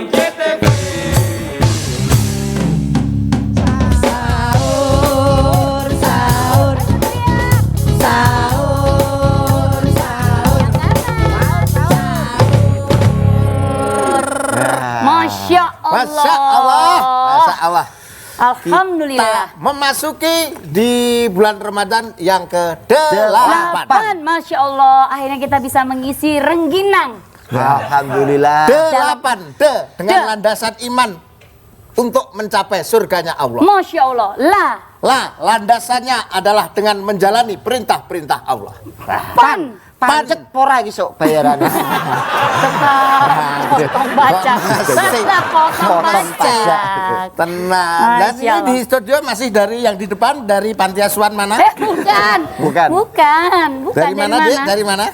JTV. Sahur, sahur, sahur, sahur. Masya Allah. Masya Allah. Masya Allah. Alhamdulillah. Kita memasuki di bulan Ramadan yang ke-8. Masya Allah. Akhirnya kita bisa mengisi rengginang. Alhamdulillah. 8 dengan landasan iman untuk mencapai surganya Allah. Masya Allah. Landasannya adalah dengan menjalani perintah-perintah Allah. Pancet pora iki sok bayarannya. Potong baca. Tetap potong baca. Tenang. Dan Masya ini Allah. di studio masih dari yang di depan dari Panti Asuhan mana? Bukan. Bukan. Dari mana, Dik? Dari mana?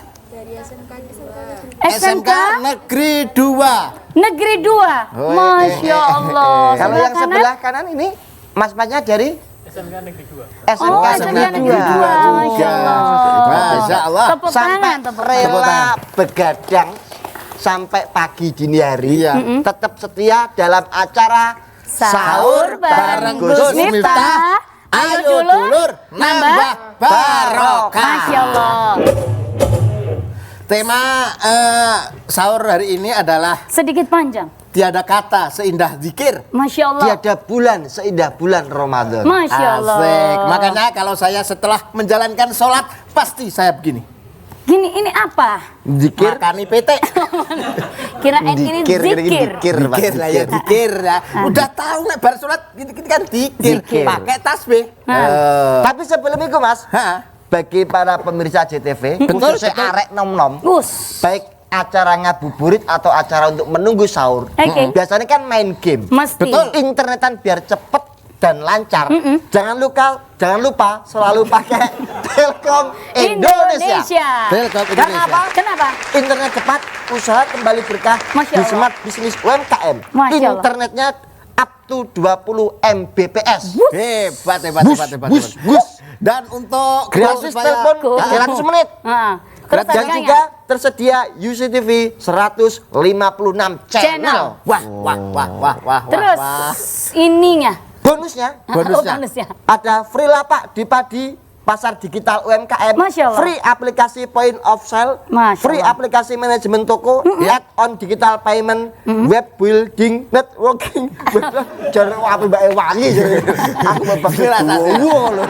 SMK Negeri 2. Negeri 2. Oh, Masya Allah. Kalau yang kanan? sebelah kanan ini mas-masnya dari SMK Negeri 2. SMK Oh, SMK Negeri 2. Masya Allah. Masya Allah. Tepuk sampai tangan, tepuk tangan. rela begadang sampai pagi dini hari, Iya. tetap setia dalam acara Sahur bareng Gus Miftah. Ayo dulur nambah barokah. Masya Allah. Tema sahur hari ini adalah Sedikit panjang. tiada kata seindah zikir. Masya Allah. tiada bulan seindah bulan Ramadan. Masya Allah. Asik. Makanya kalau saya setelah menjalankan sholat pasti saya begini. Gini, ini apa? Zikir, Makani PT. Kirain ini Dikir, zikir. Dikir lah ya, dikir ya. Udah tahu nek bar sholat gini kan dikir. Dikir. Pakai tasbih. Tapi sebelum itu mas, Hah? bagi para pemirsa JTV, Betul, khususnya betul. arek nom-nom, Gus. baik acara ngabuburit atau acara untuk menunggu sahur, Oke. biasanya kan main game. Mesti. Betul. Internetan biar cepet dan lancar. Jangan lupa selalu pakai Telkom Indonesia. Telkom Karena Indonesia. apa? Kenapa? Internet cepat, usaha kembali berkah Masya di Allah. Smart Business UMKM. Masya Allah. Internetnya up to 20 Mbps. Hebat. Bus. Dan untuk Gratis supaya- telepon 300 menit. Nah, terus Dan harganya? juga tersedia UCTV 156 channel. Wah. Terus ininya. Bonusnya Bonusnya. Bonusnya. ada free lapak di Padi Pasar Digital UMKM, Masya Allah. free aplikasi point of sale, Masya free Allah. aplikasi manajemen toko, add-on digital payment, web building, networking. Jangan apa mbak Ewangi. Aku Jelas, asik. loh.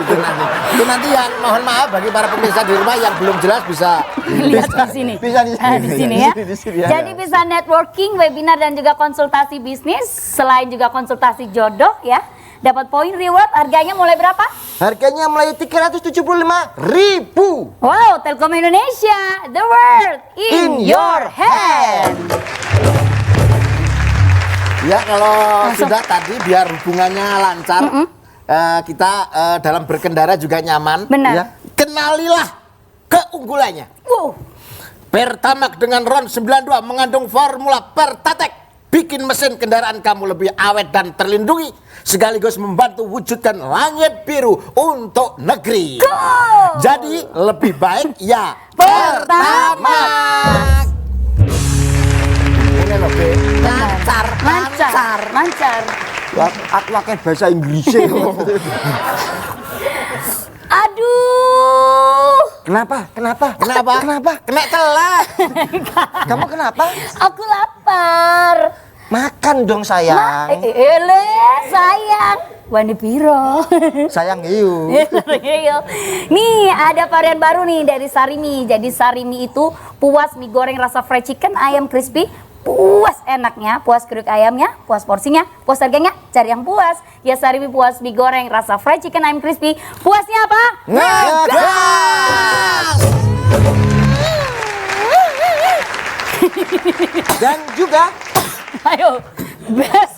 Itu nanti yang mohon maaf bagi para pemirsa di rumah yang belum jelas bisa Lihat di sini. bisa di sini. Di sini ya. Di sini ya. Jadi bisa networking, webinar dan juga konsultasi bisnis, selain juga konsultasi jodoh ya. Dapat poin reward, harganya mulai berapa? Harganya mulai 375.000. Wow, Telkom Indonesia, the world in your hand. Ya kalau sudah tadi biar hubungannya lancar, kita dalam berkendara juga nyaman. Benar. Ya. Kenalilah keunggulannya. Wow. Pertamax dengan RON 92 mengandung formula Pertatek. Bikin mesin kendaraan kamu lebih awet dan terlindungi. Sekaligus membantu wujudkan langit biru untuk negeri. Jadi lebih baik ya Pertamax. Ini loh, Be. Lancar. Aku pakai bahasa Inggris. Aduh. Kenapa? Kena telat. Kamu kenapa? Aku lapar. Makan dong sayang. Sayang. Wani piro. Sayang hiu. Nih ada varian baru nih dari Sarimi. Jadi Sarimi itu puas mie goreng rasa fried chicken, ayam crispy. Puas enaknya, puas keruk ayamnya, puas porsinya, puas harganya, cari yang puas. Ya Sarimi puas mie goreng rasa fried chicken, ayam crispy. Puasnya apa? Ngegas. Dan juga Ayo, best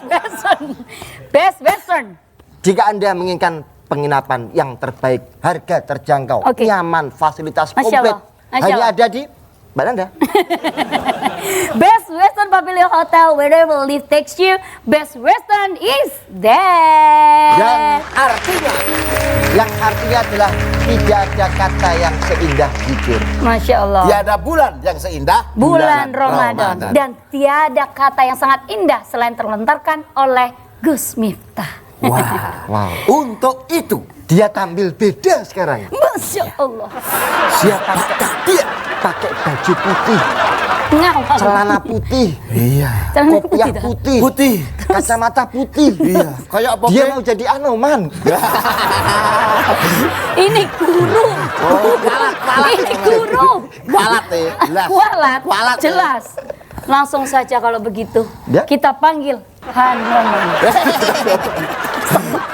western. jika Anda menginginkan penginapan yang terbaik, harga terjangkau, Oke. nyaman, fasilitas Masya komplit, Allah. Masya hanya Allah. ada di Mbak Nanda. Best Western Pavilion Hotel, wherever life takes you, Best Western is there. Yang artinya adalah tidak ada kata yang seindah zikir. Masya Allah. Tiada bulan yang seindah Bulan Ramadan. Dan tiada kata yang sangat indah selain terlontarkan oleh Gus Miftah. Wow. Untuk itu, Dia tampil beda sekarang. Masya Allah. siapakah dia? Pakai baju putih, Ngawal. celana putih, Iya. Celana kopiah dah. putih, Putih. kacamata putih. Iya. Kayak apa? Dia Be? mau jadi Anoman. Ini guru. Ini guru. Walat ya. Jelas. Kualat. Walat, ya. Jelas. Langsung saja kalau begitu. Ya. Kita panggil Hanoman.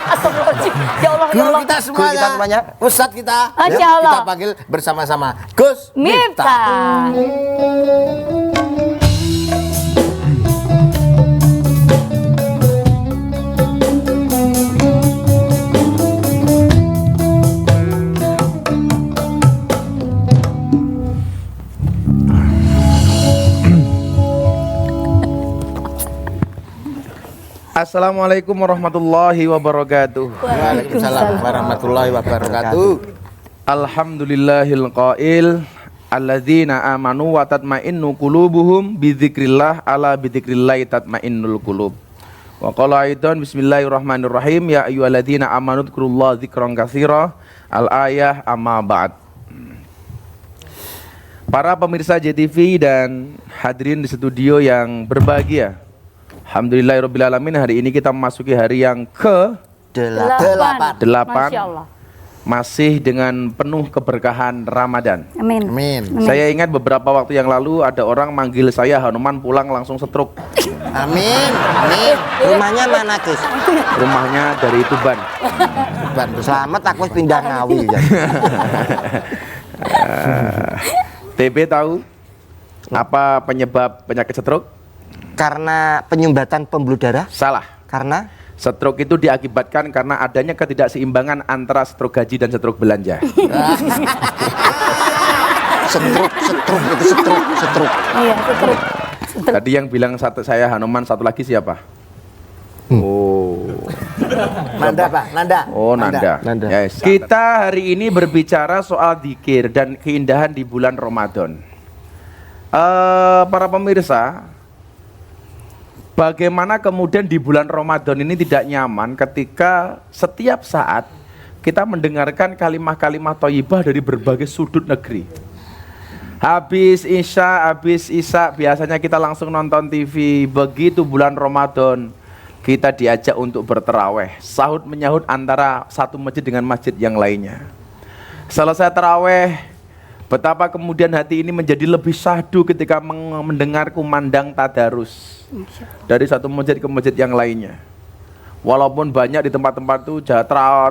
Astagfirullahaladzim. Ya Allah, ya Guru Allah. kita semuanya, kita semuanya. Ustadz kita, Masya ya, Allah. kita panggil bersama-sama Gus Miftah. Miftah. Assalamualaikum warahmatullahi wabarakatuh. Waalaikumsalam warahmatullahi wabarakatuh. Alhamdulillahil qail alladzina amanu wa tatma'innu qulubuhum bidzikrillah ala bidzikrillah tatma'innul qulub. Wa qala aidan bismillahirrahmanirrahim ya ayyuhalladzina amanu dzkurullaha dzikran katsira al-ayah amma ba'd. Para pemirsa JTV dan hadirin di studio yang berbahagia. Alhamdulillahirrabbilalamin, hari ini kita memasuki hari yang Delapan. Delapan. Masya Allah. masih dengan penuh keberkahan Ramadan. Amin. Amin. Saya ingat beberapa waktu yang lalu ada orang manggil saya Hanuman, pulang langsung stroke. Amin. Amin. Rumahnya mana, Gus? Rumahnya dari Tuban. Bantu. Selamat aku pindah Ngawi ya. TB tahu apa penyebab penyakit stroke? Karena penyumbatan pembuluh darah? Salah. Karena Stroke itu diakibatkan karena adanya ketidakseimbangan antara stroke gaji dan stroke belanja. stroke. Iya, stroke. Tadi yang bilang saya Hanuman, satu lagi siapa? Oh. Nanda, Pak. Nanda. Oh, Nanda. Nanda. Yes. Kita hari ini berbicara soal dzikir dan keindahan di bulan Ramadan. Para pemirsa, bagaimana kemudian di bulan Ramadan ini tidak nyaman ketika setiap saat kita mendengarkan kalimah-kalimah thayyibah dari berbagai sudut negeri. Habis Isya biasanya kita langsung nonton TV. Begitu bulan Ramadan kita diajak untuk berterawih, sahut menyahut antara satu masjid dengan masjid yang lainnya. Selesai terawih, betapa kemudian hati ini menjadi lebih syahdu ketika mendengar kumandang tadarus dari satu masjid ke masjid yang lainnya. Walaupun banyak di tempat-tempat itu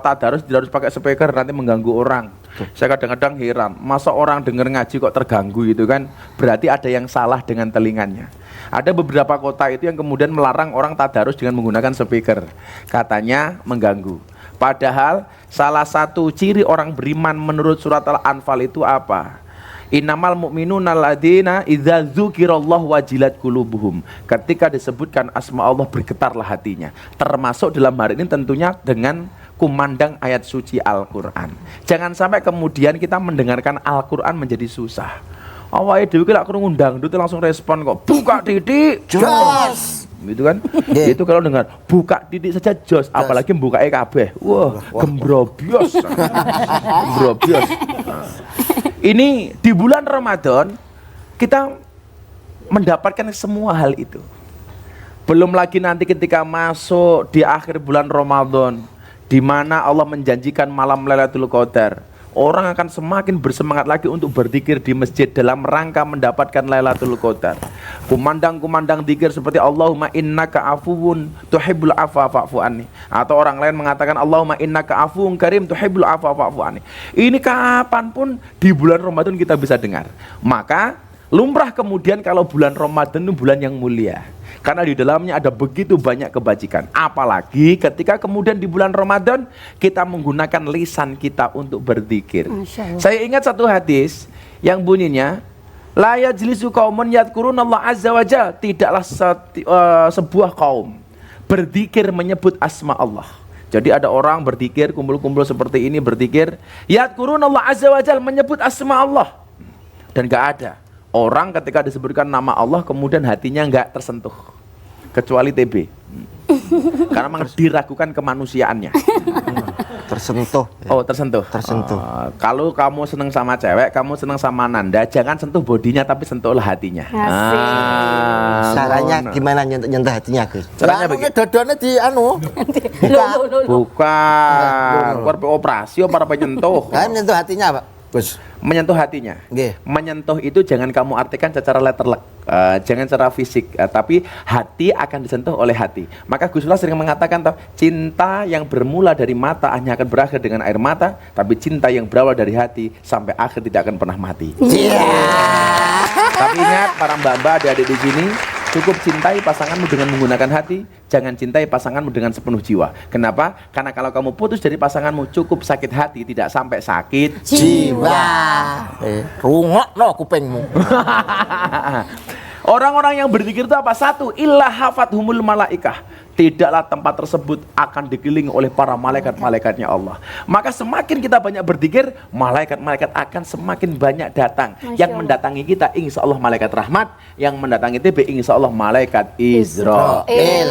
tadarus tidak harus pakai speaker, nanti mengganggu orang. Saya kadang-kadang heran, masa orang dengar ngaji kok terganggu gitu kan? Berarti ada yang salah dengan telinganya. Ada beberapa kota itu yang kemudian melarang orang tadarus dengan menggunakan speaker, katanya mengganggu. Padahal salah satu ciri orang beriman menurut surat Al-Anfal itu apa? Innamal mu'minuna alladzina idza dzukirallahu wajilat qulubuhum. Ketika disebutkan asma Allah bergetarlah hatinya. Termasuk dalam hari ini tentunya dengan kumandang ayat suci Al-Qur'an. Jangan sampai kemudian kita mendengarkan Al-Qur'an menjadi susah. Awake dhewe ki lak krungu ndangdut langsung respon kok buka titik jos. Gitu kan? Itu kalau dengar buka titik saja jos, apalagi buka kabeh. Wah, gembrobios. Gembrobios. Ini di bulan Ramadan kita mendapatkan semua hal itu. Belum lagi nanti ketika masuk di akhir bulan Ramadan, di mana Allah menjanjikan malam Lailatul Qadar, orang akan semakin bersemangat lagi untuk berzikir di masjid dalam rangka mendapatkan Lailatul Qadar. Kumandang-kumandang zikir seperti Allahumma innaka afuwun tuhibbul afwa fa'fu anni, atau orang lain mengatakan Allahumma innaka afuwun karim tuhibbul afwa fa'fu anni. Ini kapanpun di bulan Ramadan kita bisa dengar. Maka lumrah kemudian kalau bulan Ramadan itu bulan yang mulia, karena di dalamnya ada begitu banyak kebajikan. Apalagi ketika kemudian di bulan Ramadan kita menggunakan lisan kita untuk berzikir. Saya ingat satu hadis yang bunyinya La yajlisu qaumun yadhkurunallah azza wa jalla, tidaklah sebuah kaum berzikir menyebut asma Allah. Jadi ada orang berzikir, kumpul-kumpul seperti ini berzikir, yadhkurunallah azza wa jalla, menyebut asma Allah. Dan enggak ada orang ketika disebutkan nama Allah kemudian hatinya enggak tersentuh. Kecuali TB. Karena memang diragukan kemanusiaannya. Tersentuh. Oh, tersentuh. Tersentuh. Kalau kamu seneng sama cewek, kamu seneng sama Nanda, jangan sentuh bodinya tapi sentuhlah hatinya. Asik. Caranya ngono. gimana nyentuh hatinya, Gus? Caranya Lah, begitu. dodone di anu. Loh. Bukan. Kuwi operasi apa penyentuh? Kayak menyentuh hatinya, Pak. Gus. Menyentuh hatinya. Nggih. Menyentuh itu jangan kamu artikan secara letterlek, jangan secara fisik, tapi hati akan disentuh oleh hati. Maka Gus Dur sering mengatakan toh, cinta yang bermula dari mata hanya akan berakhir dengan air mata, tapi cinta yang berawal dari hati sampai akhir tidak akan pernah mati. Tapi ingat para mbak-mbak, adik-adik di sini, cukup cintai pasanganmu dengan menggunakan hati, jangan cintai pasanganmu dengan sepenuh jiwa. Kenapa? Karena kalau kamu putus dari pasanganmu cukup sakit hati, tidak sampai sakit Jiwa. Rungokno kupingmu. Orang-orang yang berzikir itu apa? Satu, illa hafathumul malaikah. Tidaklah tempat tersebut akan dikelilingi oleh para malaikat-malaikatnya Allah. Maka semakin kita banyak berzikir, malaikat-malaikat akan semakin banyak datang. Yang mendatangi kita insya Allah malaikat rahmat, yang mendatangi TB insya Allah malaikat Israel.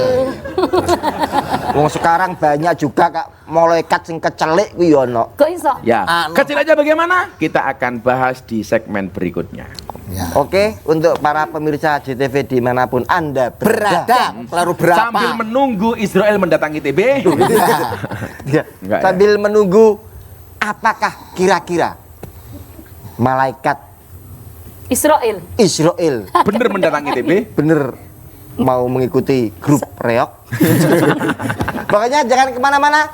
Wong sekarang banyak juga Kak malaikat sing kecelik kuwi yo ono. Kok iso? Ya, Anu. kecil aja bagaimana? Kita akan bahas di segmen berikutnya. Ya. Oke, untuk para pemirsa JTV dimanapun Anda berada. Lalu berapa? Sambil menunggu Israel mendatangi TB. Ya, Enggak, sambil menunggu apakah kira-kira malaikat Israel. Israel Bener mendatangi TB. bener mau mengikuti grup reok. Pokoknya jangan kemana-mana,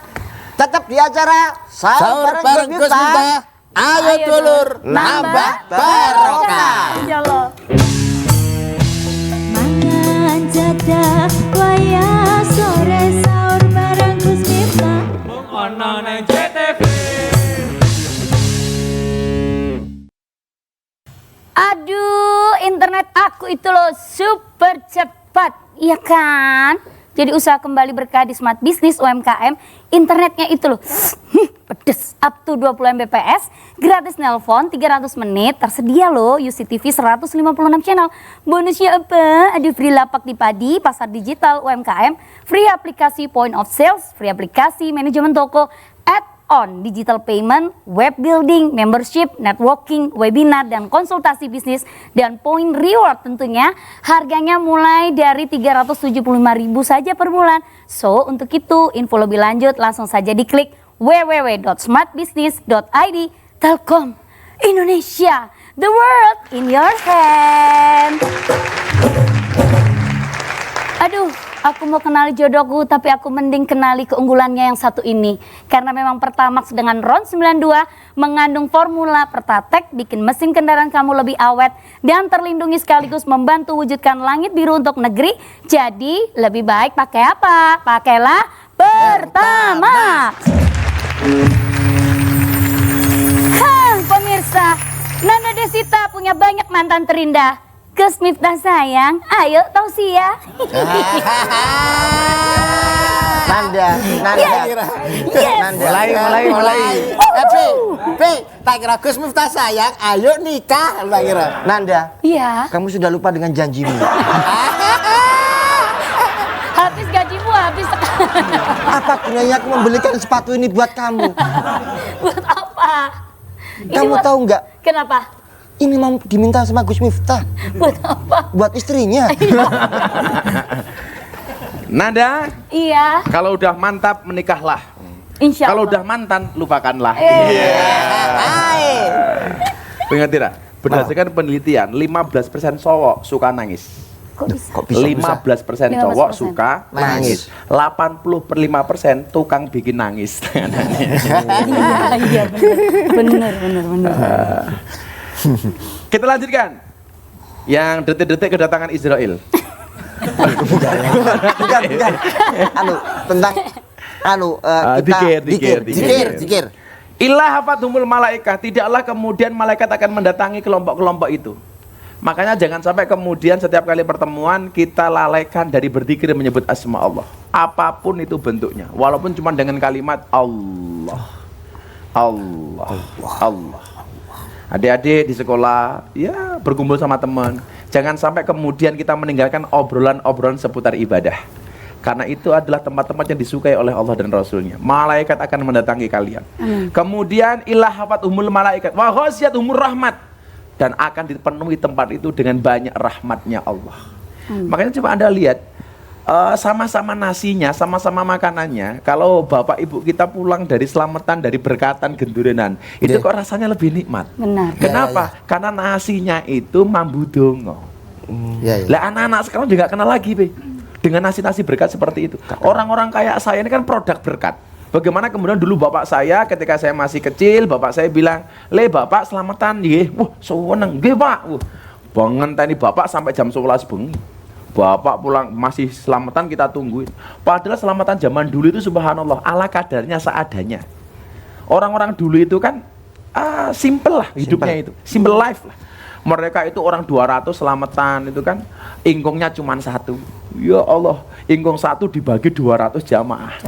tetap di acara Sahur bareng Gus Miftah. Ayo dulur, nambah barokah. Insyaallah. Mangan jadah waya sore sahur bareng Gus Miftah. Aduh, internet aku itu loh super cepat, iya kan? Jadi usaha kembali berkah di Smart Business UMKM, internetnya itu loh pedes, up to 20 Mbps, gratis nelpon 300 menit, tersedia loh UCTV 156 channel. Bonusnya apa? Ada free lapak di padi, pasar digital UMKM, free aplikasi point of sales, free aplikasi manajemen toko, add-on digital payment, web building, membership, networking, webinar, dan konsultasi bisnis, dan point reward tentunya. Harganya mulai dari 375.000 saja per bulan. So, untuk itu info lebih lanjut langsung saja diklik www.smartbusiness.id. Telkom Indonesia, the world in your hand. Aduh, aku mau kenali jodohku, tapi aku mending kenali keunggulannya yang satu ini. Karena memang Pertamax dengan RON 92 mengandung formula Pertatek, bikin mesin kendaraan kamu lebih awet dan terlindungi sekaligus membantu wujudkan langit biru untuk negeri. Jadi lebih baik pakai apa? Pakailah Pertamax. Pemirsa, Nanda Desita punya banyak mantan terindah. Gus Miftah sayang, ayo tausiah. Nanda. Yes. Mulai. Tak kira Gus Miftah sayang, ayo nikah, tak kira. Nanda, Iya, kamu sudah lupa dengan janjimu. habis gajimu habis. Apa gunanya aku membelikan sepatu ini buat kamu? Buat apa? Ini Kamu buat- tahu nggak? Kenapa? Ini mau diminta sama Gus Miftah Buat apa? buat istrinya. Nada, Iya, kalau udah mantap menikahlah. insya Kalau Allah. udah mantan lupakanlah. Eh. Ingat tidak? Berdasarkan penelitian, 15% cowok suka nangis. Kok bisa? Kok bisa? 15% cowok 15%. suka nangis. 80/5% tukang bikin nangis. Iya, bener. Kita lanjutkan. Yang detik-detik kedatangan Israel. Bukan. Kita Zikir. Ilah hafathumul malaikah, tidaklah kemudian malaikat akan mendatangi kelompok-kelompok itu. Makanya jangan sampai kemudian setiap kali pertemuan kita lalaikan dari berzikir menyebut asma Allah. Apapun itu bentuknya, walaupun cuma dengan kalimat Allah. Allah. Allah. Adik-adik di sekolah, ya berkumpul sama teman. Jangan sampai kemudian kita meninggalkan obrolan-obrolan seputar ibadah. Karena itu adalah tempat-tempat yang disukai oleh Allah dan Rasulnya. Malaikat akan mendatangi kalian. Kemudian ilahafathumul malaikat wa ghasyiyatuhumur rahmat. Dan akan dipenuhi tempat itu dengan banyak rahmatnya Allah. Makanya coba Anda lihat, sama-sama nasinya, sama-sama makanannya. Kalau bapak ibu kita pulang dari selamatan, dari berkatan gendurenan, itu kok rasanya lebih nikmat. Benar. Kenapa? Karena nasinya itu mambu dongo. Lah anak-anak sekarang juga kenal lagi, Be. Dengan nasi-nasi berkat seperti itu. Orang-orang kayak saya ini kan produk berkat. Bagaimana kemudian dulu bapak saya ketika saya masih kecil, bapak saya bilang, "Le bapak selamatan nggih." Wah, seneng nggih, Pak. Wah, bangun tani bapak sampai jam 11 bengi. Bapak pulang masih selamatan kita tungguin. Padahal selamatan zaman dulu itu subhanallah ala kadarnya seadanya. Orang-orang dulu itu kan simple lah hidupnya itu. Simple life lah. Mereka itu orang 200 selamatan itu kan ingkungnya cuma 1. Ya Allah, ingkung 1 dibagi 200 jamaah.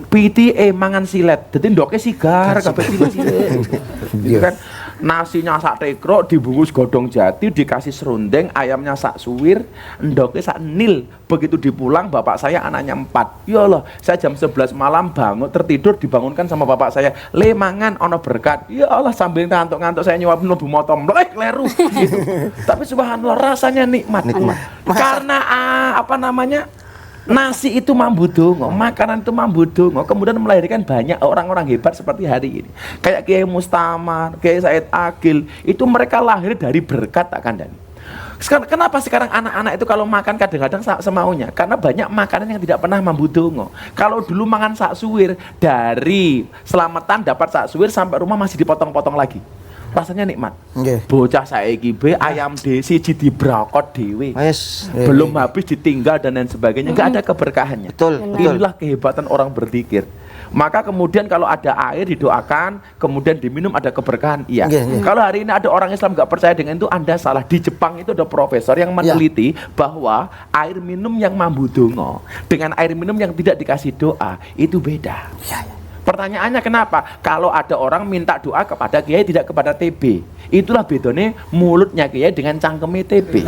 PTA mangan silet. Dadi ndoke sigar kabeh cilik-cilik. Itu kan nasinya sak tekrok dibungkus godong jati, dikasih serundeng, ayamnya sak suwir, ndoke sak nil. Begitu dipulang bapak saya anaknya 4. Ya Allah, saya jam 11 malam bangun tertidur dibangunkan sama bapak saya. Le mangan ono berkat. Ya Allah, sambil ngantuk-ngantuk saya nyuap mlebu motor mlek kleru gitu. Tapi subhanallah rasanya nikmat. Karena nasi itu mambu dongo, makanan itu mambu dongo, kemudian melahirkan banyak orang-orang hebat seperti hari ini. Kayak Kiai Mustamar, Kiai Said Akil, itu mereka lahir dari berkat tak kandani. Kenapa sekarang anak-anak itu kalau makan kadang-kadang semaunya? Karena banyak makanan yang tidak pernah mambu dongo. Kalau dulu makan sak suwir, dari selamatan dapat sak suwir sampai rumah masih dipotong-potong lagi. Rasanya nikmat. Bocah saiki be ayam desi dibrakot dhewe. Belum habis ditinggal dan lain sebagainya, enggak ada keberkahannya. Betul. Inilah kehebatan orang berzikir. Maka kemudian kalau ada air didoakan, kemudian diminum ada keberkahan. Iya. Kalau hari ini ada orang Islam nggak percaya dengan itu, Anda salah. Di Jepang itu ada profesor yang meneliti bahwa air minum yang mambu dongo dengan air minum yang tidak dikasih doa itu beda. Pertanyaannya kenapa? Kalau ada orang minta doa kepada kiai tidak kepada TB, itulah bedanya mulutnya kiai dengan cangkeme TB.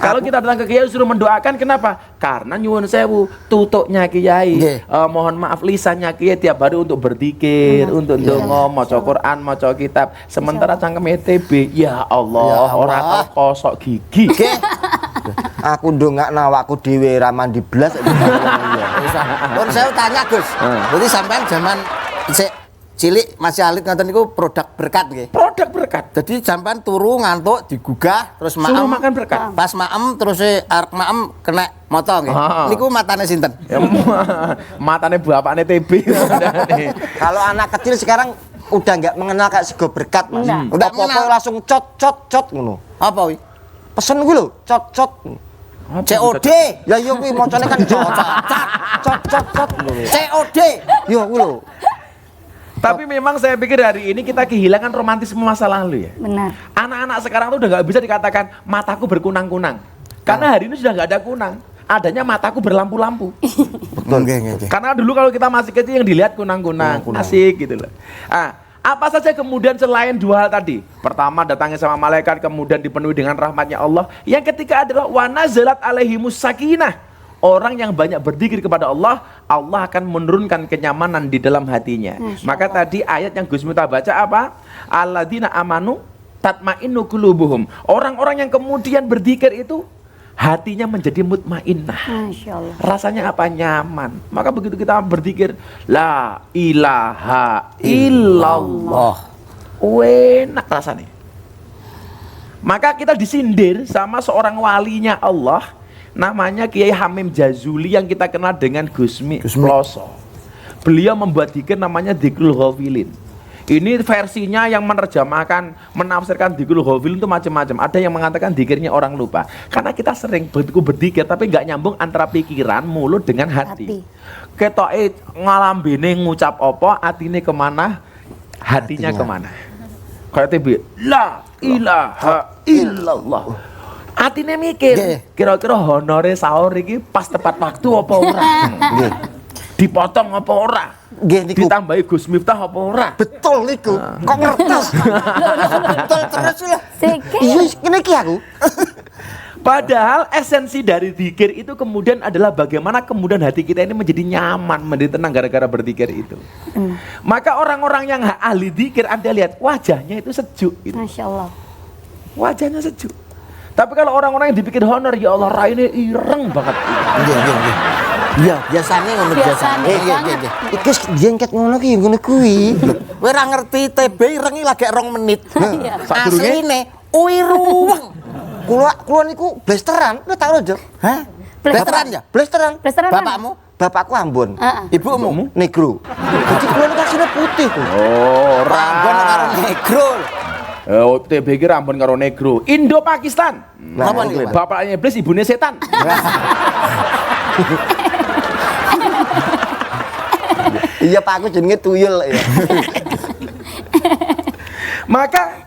Kalau kita datang ke kiai suruh mendoakan, kenapa? Karena nyuwun sewu, tutuknya kiai, mohon maaf lisannya kiai tiap hari untuk berzikir, untuk ndonga, maca Quran, maca kitab. Sementara cangkeme TB, ya Allah, orang kosok gigi. Aku ndongakno awakku dhewe ra mandi blas. Pun saya tanya Gus, berarti sampean zaman cilik masih alit ngoten niku produk berkat nggih. Produk berkat. Jadi sampean turu ngantuk digugah terus Suruh makan berkat. Pas maem terus arep maem kena moto nggih. Niku matane sinten? Ya, matane bapakne TB. Kalau anak kecil sekarang udah nggak mengenal kayak sego berkat, Mas. Udah Apa-apa mengenal. langsung cot ngono. Apa wi? Pesen kuwi lho, cot. COD. Ya iya kuwi macane kan cot. Cot. COD. Yo kuwi lho. Tapi memang saya pikir hari ini kita kehilangan romantisme masa lalu ya. Benar. Anak-anak sekarang tuh udah nggak bisa dikatakan mataku berkunang-kunang. Karena hari ini sudah nggak ada kunang. Adanya mataku berlampu-lampu. Betul. Nggih. Karena dulu kalau kita masih kecil yang dilihat kunang-kunang, asik gitu loh. Apa saja kemudian selain dua hal tadi? Pertama datangnya sama malaikat, kemudian dipenuhi dengan rahmatnya Allah. Yang ketiga adalah wa nazalat alaihimus sakinah. Orang yang banyak berzikir kepada Allah, Allah akan menurunkan kenyamanan di dalam hatinya. Maka tadi ayat yang Gus Miftah baca apa? Alladzina amanu tatmainnu qulubuhum. Orang-orang yang kemudian berzikir itu hatinya menjadi mutmainnah. Masya Allah. Rasanya apa? Nyaman. Maka begitu kita berzikir la ilaha illallah, enak rasanya. Maka kita disindir sama seorang walinya Allah, namanya Kiai Hamim Jazuli yang kita kenal dengan Gusmi Ploso. Beliau membuat dzikir namanya Dzikrul Ghafilin. Ini versinya yang menerjemahkan, menafsirkan dzikrul ghafil itu macam-macam. Ada yang mengatakan dzikirnya orang lupa. Karena kita sering berzikir tapi nggak nyambung antara pikiran, mulut dengan hati. Ketoke ngalambene ngucap apa, atine kemana, hatinya kemana. Kayak TB, la ilaha illallah. Atine mikir, Nggih. kira-kira honore sahur iki pas tepat waktu apa ora? Nggih. Dipotong apa ora? Nggih niku. Ditambahi Gus Miftah apa ora? Betul niku. Kok ngertos? Betul terus lah. Sikit. Iya, kene iki aku. Padahal esensi dari zikir itu kemudian adalah bagaimana kemudian hati kita ini menjadi nyaman, menjadi tenang gara-gara berzikir itu. Maka orang-orang yang ahli zikir, Anda lihat wajahnya itu sejuk gitu. Masya Allah. Wajahnya sejuk. Tapi kalau orang-orang yang dipikir honor, ya Allah raine ireng banget. Nggih. Iya, biasanya ngono Biasane biasane. Iki jengket ngono ki ngono kuwi. Kowe ora ngerti TB irengi lagi 2 menit. Sadurunge- Asline uiruweng. Kula niku blasteran, lu tak aja. Hah? Blasteran. Blasteran ya? Blasteran. Blasteran mana? Bapakmu? Bapakku Ambon. Heeh. Ibumu? Negro. Jadi kula niku asline putih kok. Oh, Rambon karo negro. Oh, TB ki rambon karo negro. Indo Pakistan. Napa niku, Pak? Bapaknya iblis, ibunya setan. Iya Pak, aku jenenge tuyul ya. Maka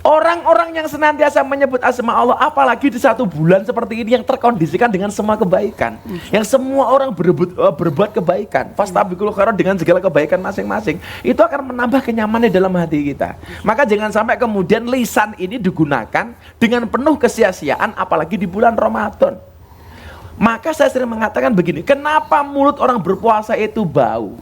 orang-orang yang senantiasa menyebut asma Allah, apalagi di satu bulan seperti ini yang terkondisikan dengan semua kebaikan, yang semua orang berbuat kebaikan, fastabiqul khairat dengan segala kebaikan masing-masing, itu akan menambah kenyamanan dalam hati kita. Maka jangan sampai kemudian lisan ini digunakan dengan penuh kesia-siaan, apalagi di bulan Ramadan. Maka saya sering mengatakan begini, kenapa mulut orang berpuasa itu bau?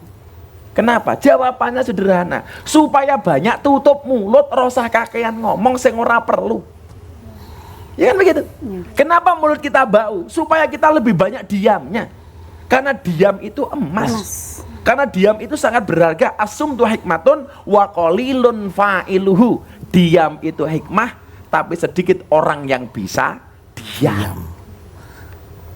Kenapa? Jawabannya sederhana, supaya banyak tutup mulut, rosah kakean ngomong sing ora perlu. Ya kan begitu? Kenapa mulut kita bau? Supaya kita lebih banyak diamnya. Karena diam itu emas. Karena diam itu sangat berharga. Asumtu hikmatun wa qalilun fa'iluhu. Diam itu hikmah, tapi sedikit orang yang bisa diam.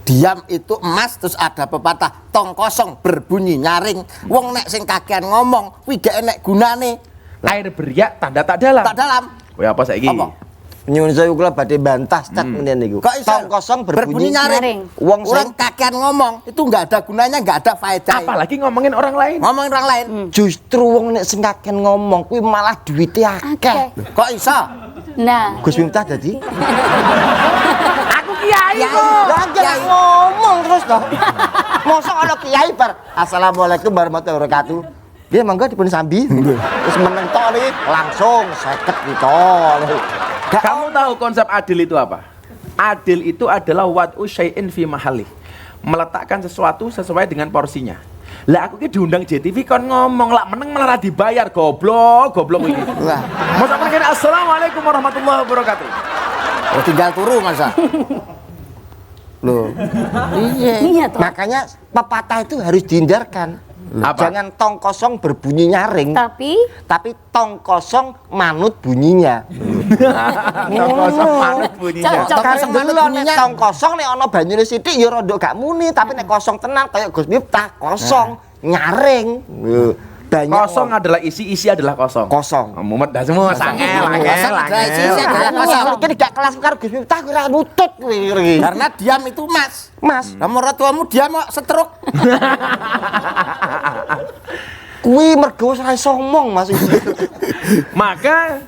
Diam itu emas, terus ada pepatah tong kosong berbunyi nyaring. Wong nek sing kakean ngomong kuwi gak enek gunane. Air beriak tanda tak dalam. Tak dalam. Kowe apa saiki? Apa? Nyuwun sewu kula badhe bantah stat ngene niku. Kok iso? Tong kosong berbunyi nyaring. Wong Orang sing kakean ngomong itu nggak ada gunanya, nggak ada faedah. Apalagi ngomongin orang lain. Ngomongin orang lain. justru wong nek sing kaken ngomong kuwi malah duwite akeh. Kok iso? Nah, Gus Miftah dadi. Aku kiai Kiai. kok. Lah jangan ngomong terus toh. Mosok ana kiai bar. Assalamualaikum warahmatullahi wabarakatuh. Dia mangga dipun sambi. Terus meneng tok niki langsung 50 gitu. Kamu tahu konsep adil itu apa? Adil itu adalah wad'u syai'in fi mahallih. Meletakkan sesuatu sesuai dengan porsinya. Lah aku ki diundang JTV kon ngomong lak meneng malah ra dibayar, goblok iki. Lah, Masa mungkin assalamualaikum warahmatullahi wabarakatuh. oh, tinggal turu masa. Loh. iya toh. Makanya pepatah itu harus dihindarkan. Apa? Jangan tong kosong berbunyi nyaring, Tapi tong kosong manut bunyinya. Kosong manut bunyinya. Cocok. Karena manut dulu nek bunyinya. tong kosong nek ana banyune sithik ya rada gak muni, tapi nek kosong tenang kayak Gus Miftah kosong nyaring. Banyak Kosong adalah isi adalah kosong. kosong. Mumet dah semua sangel, Kosong adalah isi adalah kosong. Iki gak kelas karo Gus Miftah ora nutut kuwi. Karena diam itu emas. Mas, Nomor tuamu diam kok setruk. kuwi mergo ora iso ngomong Mas. Maka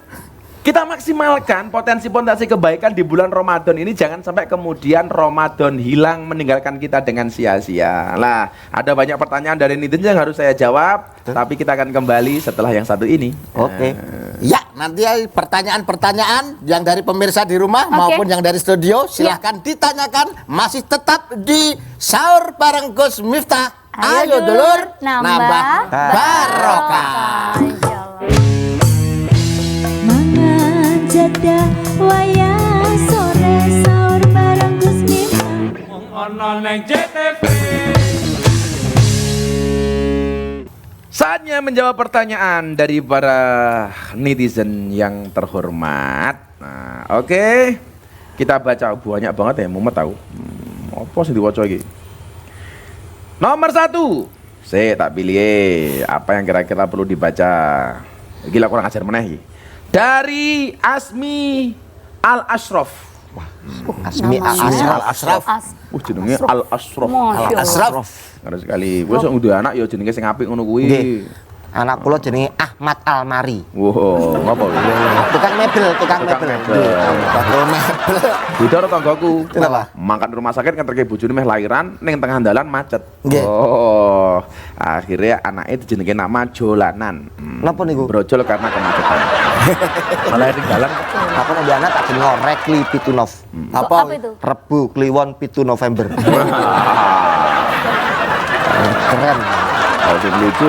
kita maksimalkan potensi-potensi kebaikan di bulan Ramadan ini, jangan sampai kemudian Ramadan hilang meninggalkan kita dengan sia-sia. Nah, ada banyak pertanyaan dari netizen yang harus saya jawab, tapi kita akan kembali setelah yang satu ini. Oke. Ya, nanti pertanyaan-pertanyaan yang dari pemirsa di rumah Oke. maupun yang dari studio silahkan ditanyakan, masih tetap di sahur bareng Gus Miftah. Ayo dulur, nambah barokah. Mangan jadah wayah sore sahur bareng Gus Miftah. Ono neng JTV. Saatnya menjawab pertanyaan dari para netizen yang terhormat. Nah, oke. Kita baca banyak banget ya, mumet tahu. Apa sih diwaca iki? Nomor 1. Saya tak pilih apa yang kira-kira perlu dibaca. Gila kurang ajar meneh iki. Dari Asmi Al-Ashraf. Asmi Al-Ashraf. Jenenge Al-Ashraf. Masya Allah. Al-Ashraf. Ngeri sekali. Gue sok udah anak ya jenenge sing apik ngono kuwi. Nggih. Anak kula jenenge Ahmad Almari. Wow, apa iki? Tukang mebel. Tukang mebel. Beda karo tanggoku. Kenapa? Mangkat rumah sakit nganterke bojone meh lahiran ning tengah dalan macet. Nggih. Oh. Akhirnya anaknya dijenenge nama Jolanan. Napa niku? Brojol karena kemacetan. Malah ning dalan Apa nabi anak tak jeneng Rekli Pitunov. Apa itu? Rebu Kliwon 7 November. Keren. kalau sing lucu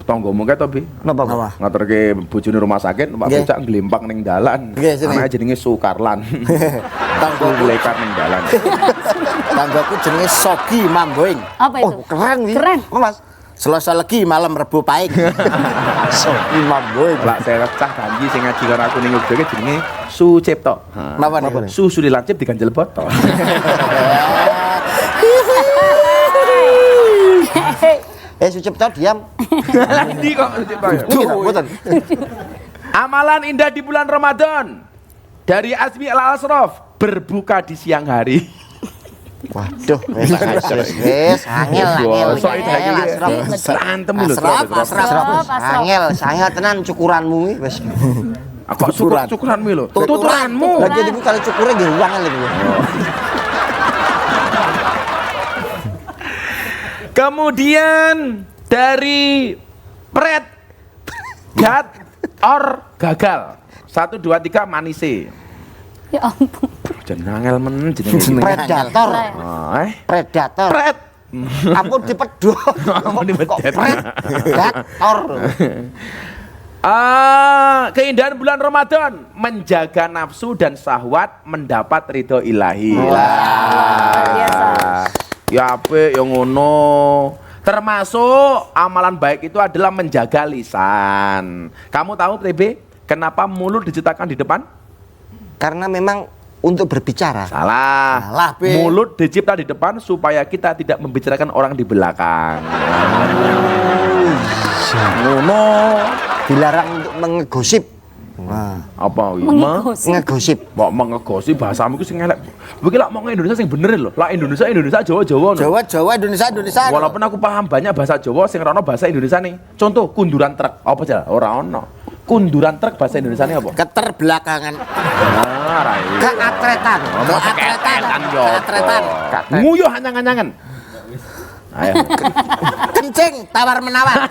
tanggomu kae to, Bi. Napa? Ngaturke bojone rumah sakit, Pak Nggih. bocah nglimpang ning dalan. Nggih, sini. Anake jenenge Sukarlan. Tanggoku. Lekat ning dalan. Tanggoku jenenge Sogi Mamboing. Apa itu? Oh, keren nih. Keren. Mas. Selasa legi malam Rebo Paing. So, Imam Boy. Lah saya cah janji sing ngaji karo aku ning Yogyakarta iki jenenge Sucipto. Napa nih? Susu dilancip diganjel botol. Sucipto diam. Lah ndi kok Sucipto ya? Niki tak mboten. Amalan indah di bulan Ramadan dari Azmi Al Asraf, berbuka di siang hari. Waduh, wes angel. Sok indah iki. Asraf. Berantem lho. Asraf. Angel, saya tenan cukuranmu iki wis. Kok cukuranmu lho? Tuturanmu. Lagi niku kali cukure nggih uang lho niku. Kemudian dari pret, gat, or, gagal. 1, 2, 3 manise. Ya ampun. Jeneng angel men jenenge. Predator. Predator. Pret. Ampun dipedhot. Ampun dipedhot. Predator. Keindahan bulan Ramadan menjaga nafsu dan syahwat mendapat ridho ilahi. Luar biasa. Ya apik ya ngono. Termasuk amalan baik itu adalah menjaga lisan. Kamu tahu TB, kenapa mulut diciptakan di depan? Karena memang untuk berbicara. Salah. Be. Mulut dicipta di depan supaya kita tidak membicarakan orang di belakang. Ngono. Dilarang untuk mengegosip. Apa iki? Mengikusi. Ngegosip. Mbok mengegosi bahasamu ku sing elek. Iki lak ngomong Indonesia sing bener lho. Lah Indonesia Jawa. Jawa Indonesia. Walaupun aku paham banyak bahasa Jawa sing ora ono bahasa Indonesia nih. Contoh kunduran truk. Apa aja? Ora ono. Kunduran truk bahasa Indonesia nih apa? Keterbelakangan. Nah, rai. Keatretan. Keatretan yo. Keatretan. Nguyuh anyang-anyangan. Ayo. Kencing tawar menawar.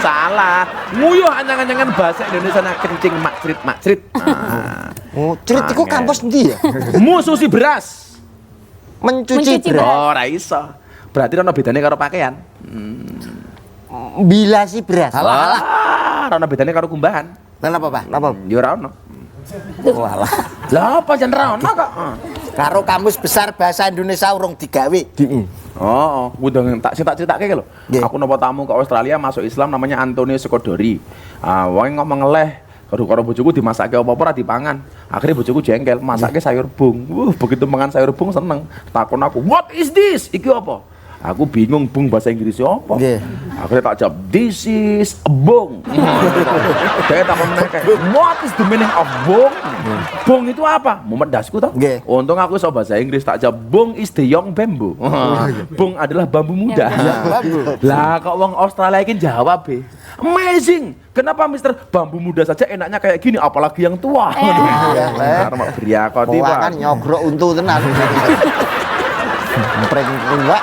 Salah. Nguyuh anyang-anyangan bahasa Indonesia nah kencing makcrit. Nah. Oh, cerit iku kampus ndi ya? Mususi beras. Mencuci Mencuci beras. Oh, ora iso. Berarti ono bedane karo pakaian. Bilasi beras. Ora ono bedane karo kumbahan. Kenapa, Pak? Apa? Ya ora ono. Walah. Lah apa jan ora ono kok? Karo kamus besar bahasa Indonesia urung digawe. Oh, udah tak cerita lho. Nggih. Aku nopo tamu ke Australia masuk Islam namanya Antonio Skodori. Wong ngomong ngeleh karo bojoku dimasake apa-apa ora dipangan. Akhirnya bojoku jengkel, masake sayur bung. Begitu mangan sayur bung seneng. Takon aku, "What is this?" Iki apa? Aku bingung bung bahasa Inggrisnya apa. Nggih. Akhirnya tak jawab, "This is a bung." Saya takon mereka, "What is the meaning of bung?" Bung itu apa? Mumet dasku toh. Nggih. Untung aku iso bahasa Inggris, tak jawab, "Bung is the young bamboo." Bung adalah bambu muda. Lah kok wong Australia iki jawab, "Be. Amazing. Kenapa Mister bambu muda saja enaknya kayak gini apalagi yang tua?" Karena beriakoti, Pak. Keuangan nyogrok untu tenan. Prank kuwak.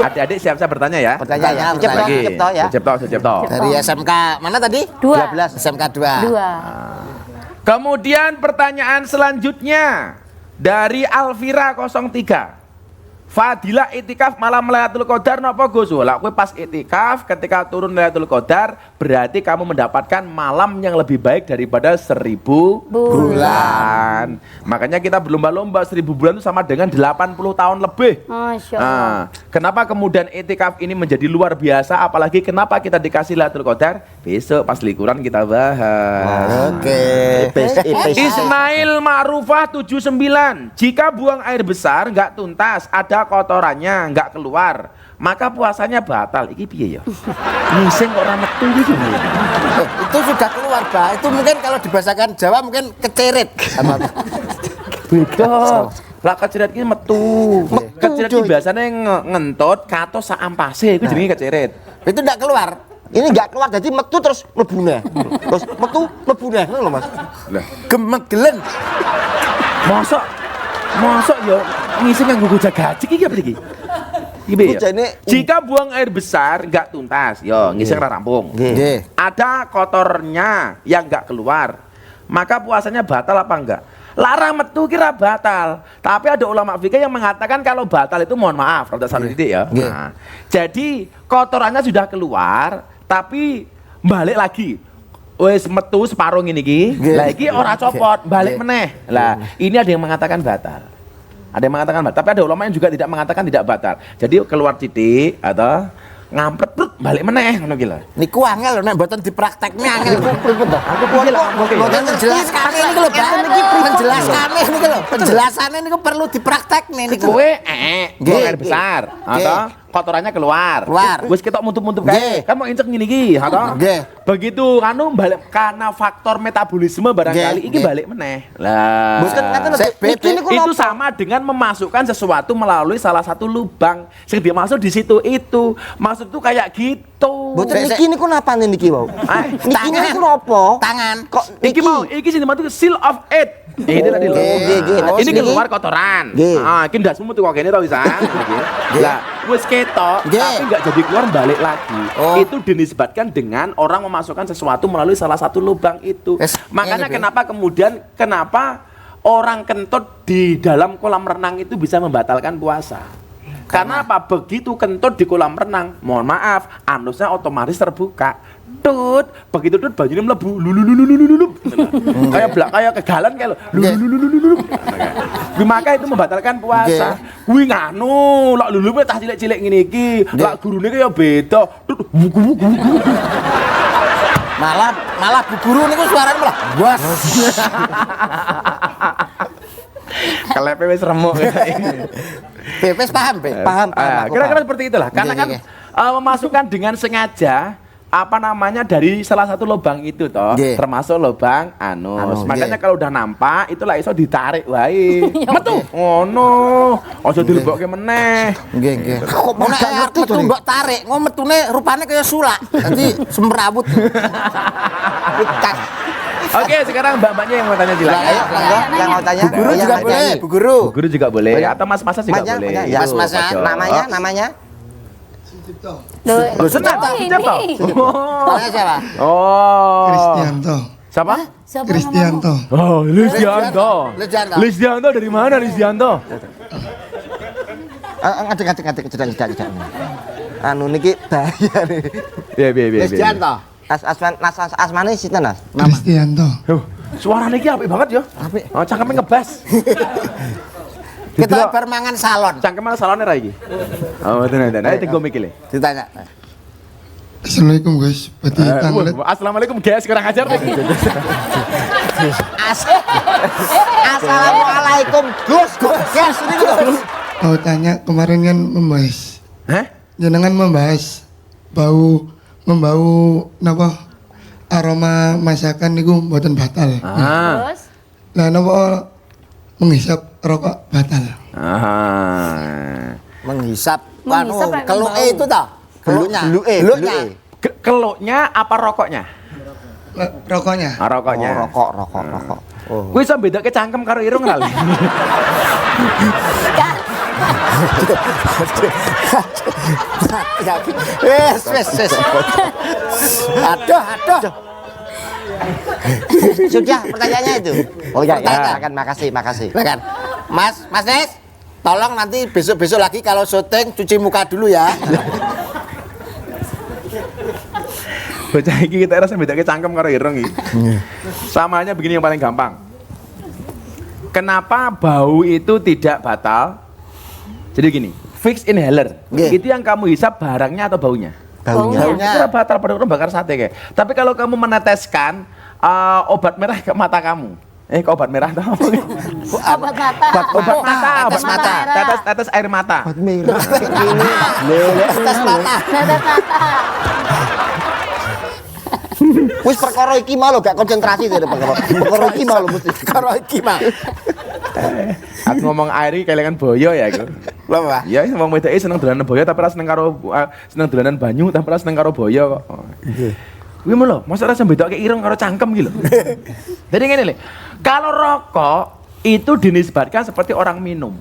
Adik-adik siap-siap bertanya ya. Pertanyaan Pertanyaan Lagi. Sucipto ya. Sucipto. Dari SMK mana tadi? 2. SMK 2. 2. Kemudian pertanyaan selanjutnya dari Alvira 03. Fadilah itikaf malam Lailatul Qadar napa Gus? Lah kowe pas itikaf ketika turun Lailatul Qadar berarti kamu mendapatkan malam yang lebih baik daripada 1000 bulan. Makanya kita berlomba-lomba 1000 bulan itu sama dengan 80 tahun lebih. Masya Allah. Kenapa kemudian itikaf ini menjadi luar biasa? Apalagi kenapa kita dikasih Lailatul Qadar? Besok pas likuran kita bahas. Oke. Ismail Ma'rufah 79. Jika buang air besar nggak tuntas, ada kotorannya nggak keluar, maka puasanya batal. Iki piye ya? Ngising kok ora metu iki. Itu sudah keluar, Pak. Itu mungkin kalau dibahasakan Jawa mungkin keceret. Beda. Lah keceret iki metu. Keceret iki Cuy. biasane ngentut katos sak ampase iku jenenge keceret. Itu enggak keluar. Ini enggak keluar jadi metu terus mlebune. Terus metu mlebune ngono lho Mas. Lah, Gemegelen. mosok ya ngisi nganggo gojek gajik iki apa iki? Iki piye ya? Gojekne- Jika buang air besar nggak tuntas, yo ngisi ora rampung. Nggih. Ada kotornya yang nggak keluar, maka puasanya batal apa enggak? Larang metu kira batal, tapi ada ulama fikih yang mengatakan kalau batal itu mohon maaf, rada salah didik ya. Nggih. Nah, jadi kotorannya sudah keluar, tapi balik lagi. Wes metu separuh ngene iki. Nggih. Lah iki ora copot, balik Nggih. meneh. Lah, ini ada yang mengatakan batal. Ada yang mengatakan batal, tapi ada ulama yang juga tidak mengatakan tidak batal. Jadi keluar titik atau ngampret brut, balik meneh ngono ki lho. Niku angel lho nek mboten dipraktekne angel. Aku kuwi lho. Mboten menjelaskan niku lho, Pak. Menjelaskan niku lho. Penjelasane niku perlu dipraktekne niku. Kowe buang Nggih, air besar nggih. atau kotorannya keluar. Keluar. Wis ketok muntup-muntup Nggih. kae. Kan mau incek ngene iki, atau? Nggih. Begitu anu balik karena faktor metabolisme barangkali Nggih, iki nggih. balik meneh. Lah. Mboten ngaten lho. Sik, Niki niku Itu napa? sama dengan memasukkan sesuatu melalui salah satu lubang. Sing dia masuk di situ itu. Maksud itu kayak gitu. Mboten Sik, niki niku napane niki wau. Niki niku napa? Tangan. Kok Iki mau, iki sing dimaksud seal of it. Ini tadi loh. Nggih, nggih. Nah, Terus ini niki? keluar kotoran. Nggih. Ah, iki ndasmu tuh kok kene to bisa. Lah, wis ketok Nggih. tapi enggak jadi keluar balik lagi. Oh. Itu dinisbatkan dengan orang memasukkan sesuatu melalui salah satu lubang itu. Yes. Makanya Ini, kenapa orang kentut di dalam kolam renang itu bisa membatalkan puasa? Karena apa? Begitu kentut di kolam renang, mohon maaf, anusnya otomatis terbuka. Tut, begitu tut bajunya melebu, lulululululululup. Kayak kegalan kayak lululululululup. Maka itu membatalkan puasa. Kuwi nganu, lak lulupe tah cilik-cilik ngene iki, lak gurune kaya beda. Tut wugu-wugu. Malah bu guru niku suarane malah bos. Kelepe wis remuk. Bebes paham, Be? Paham, Ah, aku kira-kira paham. seperti itulah. Karena Nggih, kan nggih. memasukkan dengan sengaja apa namanya dari salah satu lubang itu toh, Nggih. termasuk lubang anus. Anus, Makanya nggih. kalau udah nampak itulah iso ditarik wae. Metu. Ngono. Ojo dilebokke meneh. Nggih, nggih. Kok Nek gak arep ngerti metu to, mbok tarik, ngomong metune rupane kaya sulak. Dadi semrawut. Pikat. Oke, sekarang mbak-mbaknya yang mau tanya Lah, silakan. ayo, monggo yang mau tanya. Bu guru Yang juga mau boleh, nyanyi. Bu Guru. Bu guru juga boleh atau mas-masnya juga Mas-mas, boleh. ya. Itu, Mas-masnya. Pak Jo. Namanya? Loh, senang Pak Sucipto. Namanya siapa? Oh. Kristianto. Siapa? Siapa Kristianto. Oh, Lisdianto. Lisdianto. Lisdianto dari mana Lisdianto? Ngadek cedak. Anu niki bahaya nih. Iya. Lisdianto. Asmane sinten, Mas? Kristianto. Suaranya iki apik banget ya. Apik. Oh, cangkeme ngebas. Kita bermangan salon. Cangkeme salone ra iki. Oh, tenan. Ayo tenggo mikile. Ditanya. Assalamualaikum guys. Berarti tanggal Assalamualaikum guys, kurang ajar nih. Assalamualaikum Gus. Yes, ini Gus. mau tanya kemarin kan membahas Hah? jenengan membahas membau napa aroma masakan niku mboten batal. Ah. Terus Lah napa menghisap rokok batal? Ah. Menghisap Menghisap apa keluke bau? itu toh. Kelunya. Geluke. Keloknya apa rokoknya? Rokoknya. Ah, rokoknya. Rokok. Kuwi iso bedake cangkem karo irung kali. Wes. Aduh. Sudah pertanyaannya itu. Oh ya, Pertanyaan. makasih. Kan? Mas Nes, tolong nanti besok lagi kalau syuting cuci muka dulu ya. Bocah iki kita rasa bedake cangkem karo irung iki. Samanya begini yang paling gampang. Kenapa bau itu tidak batal? Jadi gini, fix inhaler. Nggih. Itu yang kamu hisap barangnya atau baunya? Baunya. Itu udah batal pada orang bakar sate kayak. Tapi kalau kamu meneteskan obat merah ke mata kamu. Ke obat merah atau apa? obat mata. Obat mata, tetes mata. tetes air mata. Merah. Tes mata. Tetes mata. Wis perkara iki mau lho gak konsentrasi to perkara iki mau lho mesti. Karo iki mah. Aku ngomong air iki kelingan boyo ya aku. Lho, Pak. Ya wong wedake seneng dolanan boyo tapi ora seneng karo seneng dolanan banyu tapi ora seneng karo boyo kok. Kuwi mah lho, mosok ora sembedake ireng karo cangkem iki lho. Jadi ngene lho. Kalau rokok itu dinisbatkan seperti orang minum.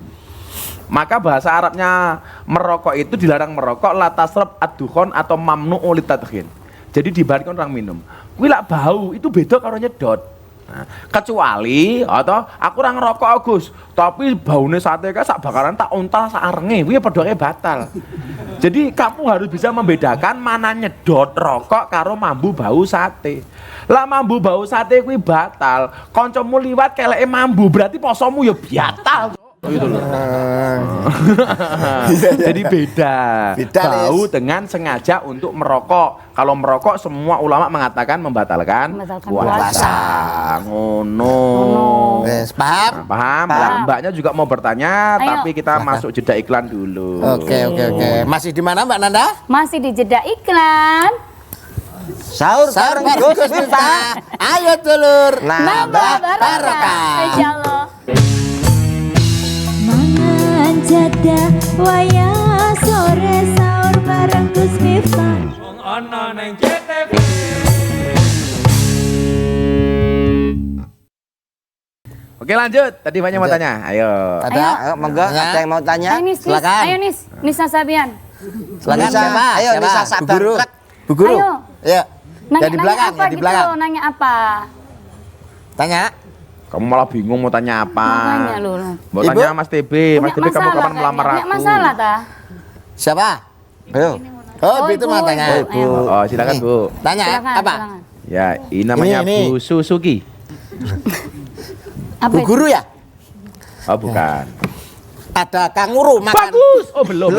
Maka bahasa Arabnya merokok itu dilarang merokok la tasrab ad-dukhon atau mamnu'u litadkhin. Jadi dibandingkan orang minum. Kuwi lak bau itu beda karo nyedot. Nah, kecuali atau aku ora ngerokok Agus, tapi baune sate kae sak bakaran tak untal sak arenge, kuwi padha batal. Jadi kamu harus bisa membedakan mana nyedot rokok karo mambu bau sate. Lah mambu bau sate kuwi batal, kancamu liwat keleke mambu berarti posomu ya batal. Gitu loh. Jadi beda bau dengan sengaja untuk merokok. Kalau merokok semua ulama mengatakan membatalkan puasa. Ngono. Wes, paham? Paham? Nah, mbaknya juga mau bertanya, Ayo. tapi kita masuk jeda iklan dulu. Oke. Masih di mana Mbak Nanda? Masih di jeda iklan. Sahur bareng Gus Miftah. Ayo dulur. Nambah barokah. Insyaallah. Mangan jadah waya sore sahur bareng Gus Miftah. Oke lanjut, tadi banyak mau tanya, ayo. Ayo, monggo ada yang mau tanya? Ayo Nis, silakan. Ayo Nis, Nisa Sabian. Silakan Nisa, siapa? ayo, Siapa? Nisa Bu sabar. Guru. Bu Guru. Ayo. Ya. Nanya, Yang di belakang, apa yang di belakang. gitu, nanya apa? Tanya. Kamu malah bingung mau tanya apa? Makanya lu. Mau Ibu? tanya Mas TB, Mas TB kamu kapan melamar Punya aku? masalah ta? Siapa? Ayo. Oh, Oh, itu Ibu, mau tanya. Ibu. Ayo. Oh silakan Bu. Tanya Silakan, apa? silakan. Ya, ini namanya Ini. Bu Suzuki. Apa Bu itu? Guru ya? Oh bukan. Ada kanguru makan. Bagus. Oh belum.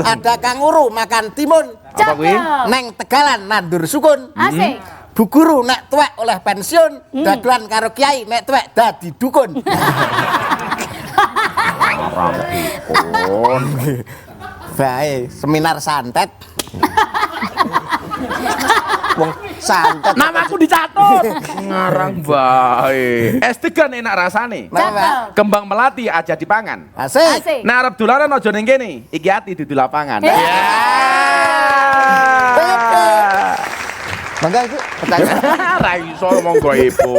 Ada kanguru makan timun. Apa kuwi? Neng Tegalan nandur sukun. Asik. Bu Guru nek tuwek oleh pensiun, dagelan karo kiai nek tuwek dadi dukun. Rampun. Baik, seminar santet. Wong santet. Namaku dicatut. Ngarang bae. S3 enak rasane. Napa? Kembang melati aja dipangan. Asik. Asik. Nah, arep dolanan aja ning kene. Iki ati dudu lapangan. Ya. Monggo Ibu, pertanyaan. Ora iso monggo Ibu.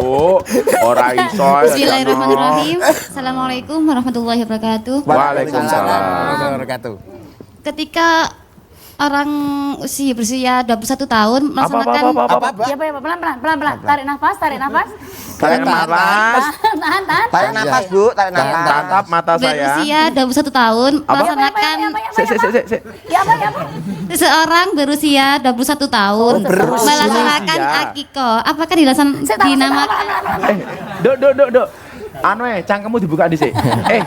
Ora iso. Bismillahirrahmanirrahim. Assalamualaikum warahmatullahi wabarakatuh. Waalaikumsalam. Warahmatullahi wabarakatuh. Ketika orang berusia 21 tahun melaksanakan Apa? Ya, Pak, pelan-pelan. Tarik nafas. Tarik nafas. Tahan. Tarik nafas, Bu, tarik nafas. Tatap mata saya. berusia 21 tahun melaksanakan Sik. Ya apa? seseorang berusia 21 tahun melaksanakan Iya. akikoh. Apakah dinamakan Duk. Anu cangkemmu dibuka dhisik.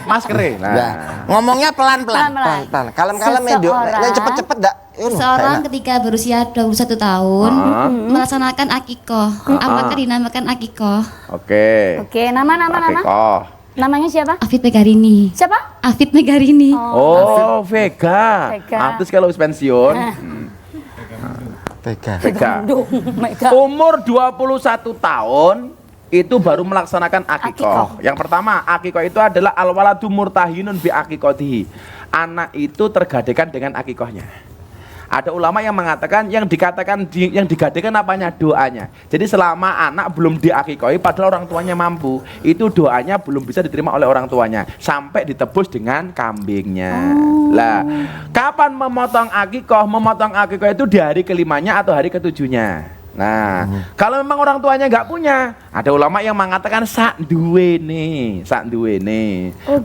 Maskere. Ya. Nah. Ngomongnya pelan-pelan. Pelan-pelan. Kalem-kalem ya, Duk. Nek cepet-cepet dak. seseorang ketika berusia 21 tahun melaksanakan akikoh? Apakah dinamakan akikoh? Oke. Oke, nama. Akikoh. Namanya siapa? Afid Megarini. Siapa? Afid Megarini. Oh, Vega. Vega. Artis kalau wis pensiun. Vega. Duh, Mega. Umur 21 tahun itu baru melaksanakan akikoh. Akikoh. Yang pertama, akikoh itu adalah al-waladu murtahinun bi akikotihi. Anak itu tergadekan dengan akikohnya. Ada ulama yang mengatakan yang digadekan apanya? Doanya. Jadi selama anak belum diakikohi padahal orang tuanya mampu, itu doanya belum bisa diterima oleh orang tuanya sampai ditebus dengan kambingnya. Lah, kapan memotong akikoh? Memotong akikoh itu di hari kelimanya atau hari ketujuhnya. Nah, kalau memang orang tuanya nggak punya, ada ulama yang mengatakan sak duwene.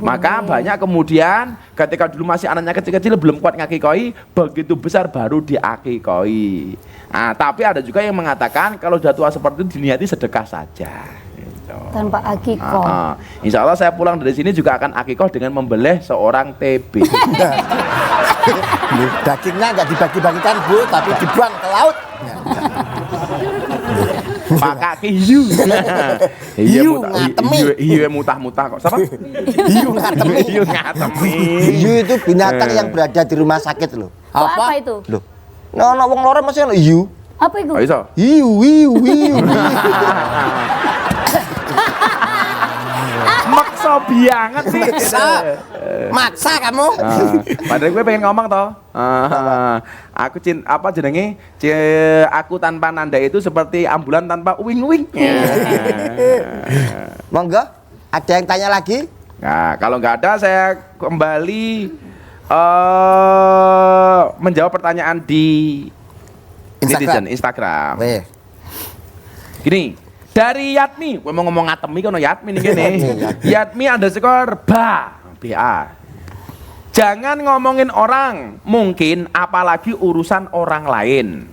Maka banyak kemudian ketika dulu masih anaknya kecil-kecil belum kuat ngakikoi, begitu besar baru diakikoi. Nah, tapi ada juga yang mengatakan kalau sudah tua seperti itu diniati sedekah saja. Gitu. Tanpa akikoh. Insya Allah saya pulang dari sini juga akan akikoh dengan membeleh seorang TB. Dagingnya nggak dibagi-bagikan, Bu, tapi dibuang ke laut. Pak kaki hiu. Hiu ngatemi. Hiu mutah-mutah kok. Siapa? Hiu ngatemi. Hiu ngatemi. Hiu itu binatang yang berada di rumah sakit loh. Apa itu? Loh. Nah, wong loro masih ono hiu. Apa itu? Oh, iso. Hiu. Maksa banget sih. Maksa kamu. Padahal gue pengen ngomong toh. Aku apa jenenge? Aku tanpa Nanda itu seperti ambulan tanpa uing-uing. Monggo, ada yang tanya lagi? Nah, kalau nggak ada saya kembali menjawab pertanyaan di netizen Instagram. Weh. Gini, dari Yatmi, gue mau ngomong ngatemi kono Yatmi nih gini. Yatmi _BA. Jangan ngomongin orang, mungkin apalagi urusan orang lain.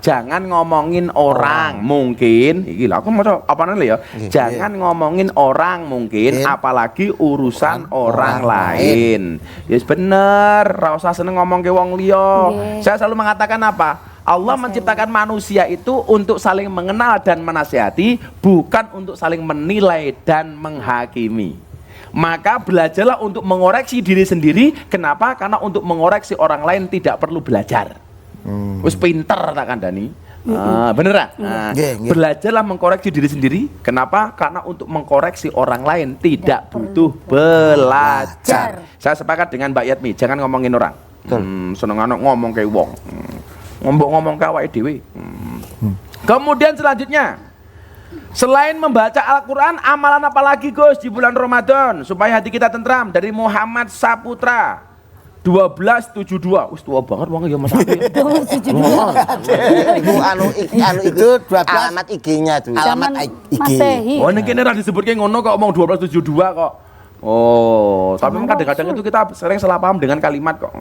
Jangan ngomongin orang, mungkin. Iki lho, aku mau apa nih ya? Jangan ngomongin orang, mungkin apalagi urusan orang lain. Yes bener, ra usah seneng ngomong ke wong liya. Saya selalu mengatakan apa? Allah menciptakan manusia itu untuk saling mengenal dan menasihati, bukan untuk saling menilai dan menghakimi. Maka belajarlah untuk mengoreksi diri sendiri. Kenapa? Karena untuk mengoreksi orang lain tidak perlu belajar. Wis pinter tak kandhani. Bener tak? Belajarlah mengkoreksi diri sendiri. Kenapa? Karena untuk mengkoreksi orang lain tidak butuh belajar. Saya sepakat dengan Mbak Yatmi, jangan ngomongin orang. Seneng ngomong kayak wong. Ngomong ke awake dhewe. Kemudian selanjutnya, selain membaca Al-Quran, amalan apa lagi Gus di bulan Ramadan supaya hati kita tentram? Dari Muhammad Saputra 1272. Tua banget wong ya Mas Abi. 1272. Itu 12 alamat IG-nya tuh. Alamat IG. Masehi. Oh, ini kene ra disebutke ngono kok omong 1272 kok. Oh, tapi kadang-kadang itu kita sering salah paham dengan kalimat kok.